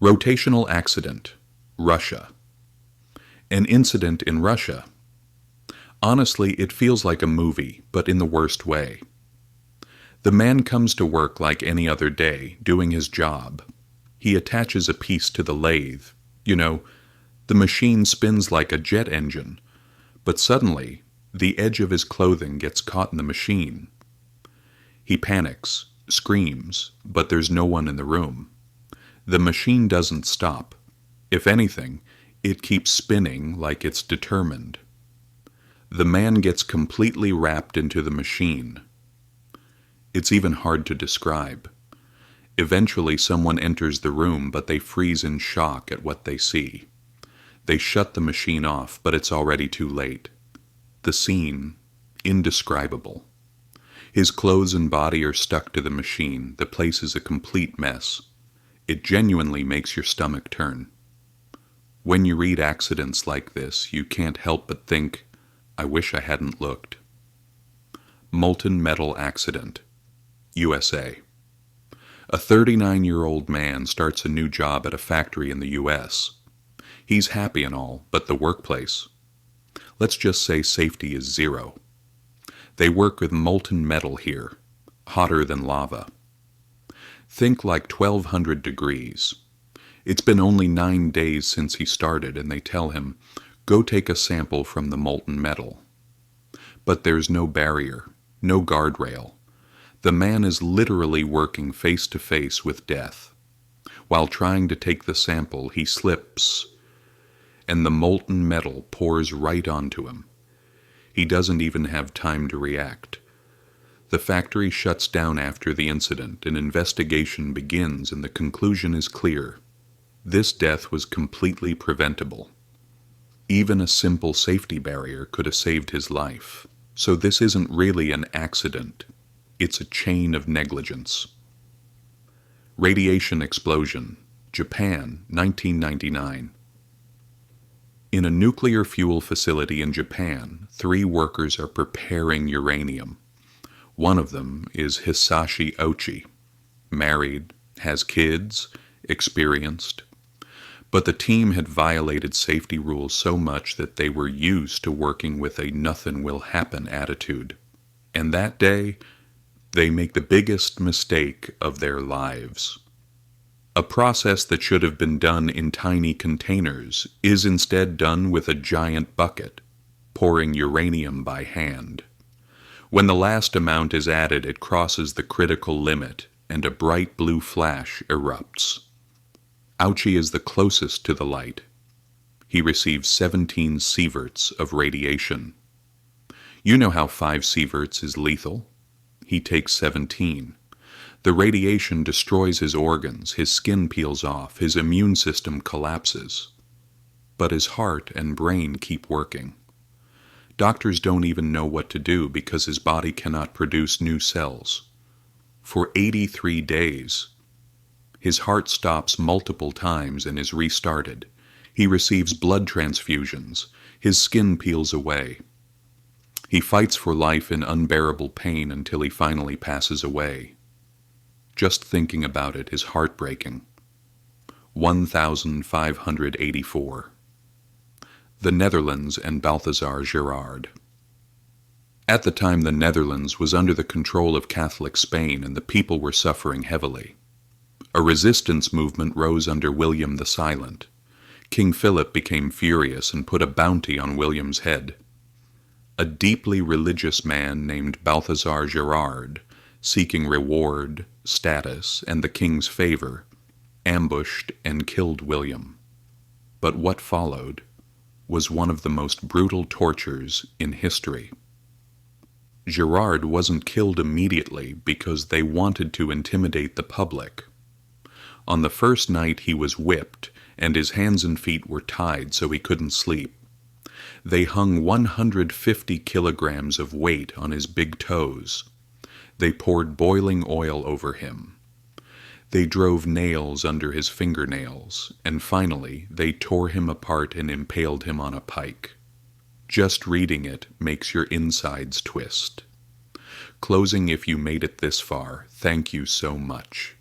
Rotational accident, Russia. An incident in Russia. Honestly, it feels like a movie, but in the worst way. The man comes to work like any other day, doing his job. He attaches a piece to the lathe. You know, the machine spins like a jet engine, but suddenly, the edge of his clothing gets caught in the machine. He panics, screams, but there's no one in the room. The machine doesn't stop. If anything, it keeps spinning like it's determined. The man gets completely wrapped into the machine. It's even hard to describe. Eventually someone enters the room, but they freeze in shock at what they see. They shut the machine off, but it's already too late. The scene, indescribable. His clothes and body are stuck to the machine. The place is a complete mess. It genuinely makes your stomach turn. When you read accidents like this, you can't help but think, I wish I hadn't looked. Molten metal accident, USA. A 39-year-old man starts a new job at a factory in the US. He's happy and all, but the workplace. Let's just say safety is zero. They work with molten metal here, hotter than lava. Think like 1200 degrees. It's been only 9 days since he started, and they tell him, go take a sample from the molten metal. But there's no barrier, no guardrail. The man is literally working face to face with death. While trying to take the sample, he slips, and the molten metal pours right onto him. He doesn't even have time to react. The factory shuts down after the incident. An investigation begins, and the conclusion is clear. This death was completely preventable. Even a simple safety barrier could have saved his life. So this isn't really an accident. It's a chain of negligence. Radiation explosion, Japan, 1999. In a nuclear fuel facility in Japan, 3 workers are preparing uranium. One of them is Hisashi Ochi, married, has kids, experienced. But the team had violated safety rules so much that they were used to working with a nothing will happen attitude. And that day, they make the biggest mistake of their lives. A process that should have been done in tiny containers is instead done with a giant bucket, pouring uranium by hand. When the last amount is added, it crosses the critical limit, and a bright blue flash erupts. Ouchie is the closest to the light. He receives 17 sieverts of radiation. You know how 5 sieverts is lethal? He takes 17. The radiation destroys his organs, his skin peels off, his immune system collapses. But his heart and brain keep working. Doctors don't even know what to do because his body cannot produce new cells. For 83 days, his heart stops multiple times and is restarted. He receives blood transfusions. His skin peels away. He fights for life in unbearable pain until he finally passes away. Just thinking about it is heartbreaking. 1584. The Netherlands and Balthazar Gerard. At the time, the Netherlands was under the control of Catholic Spain, and the people were suffering heavily. A resistance movement rose under William the Silent. King Philip became furious and put a bounty on William's head. A deeply religious man named Balthazar Gerard, seeking reward, status, and the king's favor, ambushed and killed William. But what followed was one of the most brutal tortures in history. Gerard wasn't killed immediately because they wanted to intimidate the public. On the first night he was whipped, and his hands and feet were tied so he couldn't sleep. They hung 150 kilograms of weight on his big toes. They poured boiling oil over him. They drove nails under his fingernails, and finally they tore him apart and impaled him on a pike. Just reading it makes your insides twist. Closing, if you made it this far, thank you so much.